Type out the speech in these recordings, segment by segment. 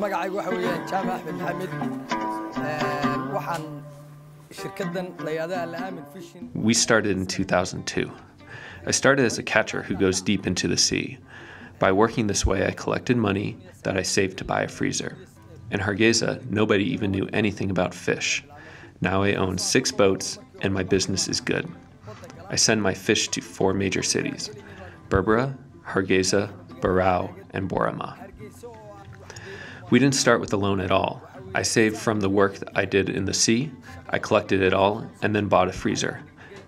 magacaygu waxa weeyaan Jaamac Axmed Maxamed waxaan shirkaddan la yiraahdo Alla Amin fishing. We started in 2002. I started as a catcher who goes deep into the sea. By working this way, I collected money that I saved to buy a freezer. In Hargeisa, nobody even knew anything about fish. Now I own 6 boats and my business is good. I send my fish to 4 major cities: Berbera, Hargeisa, Barao, and Borama. We didn't start with a loan at all. I saved from the work that I did in the sea, I collected it all, and then bought a freezer.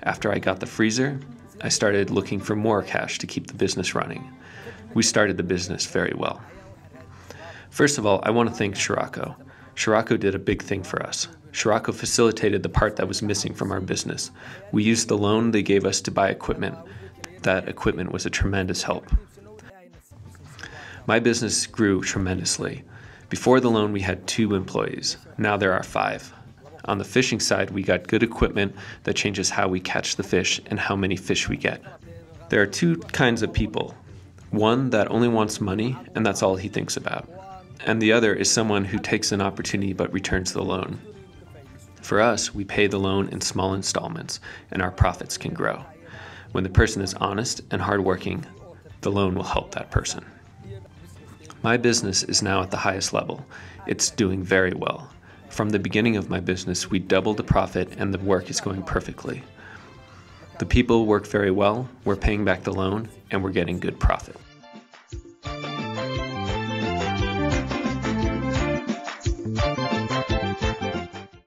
After I got the freezer, I started looking for more cash to keep the business running. We started the business very well. First of all, I want to thank Shuraako. Shuraako did a big thing for us. Shuraako facilitated the part that was missing from our business. We used the loan they gave us to buy equipment. That equipment was a tremendous help. My business grew tremendously. Before the loan, we had 2 employees. Now there are 5. On the fishing side, we got good equipment that changes how we catch the fish and how many fish we get. There are 2 kinds of people. One that only wants money, and that's all he thinks about. And the other is someone who takes an opportunity but returns the loan. For us, we pay the loan in small installments, and our profits can grow. When the person is honest and hardworking, the loan will help that person. My business is now at the highest level. It's doing very well. From the beginning of my business, we doubled the profit and the work is going perfectly. The people work very well, we're paying back the loan, and we're getting good profit.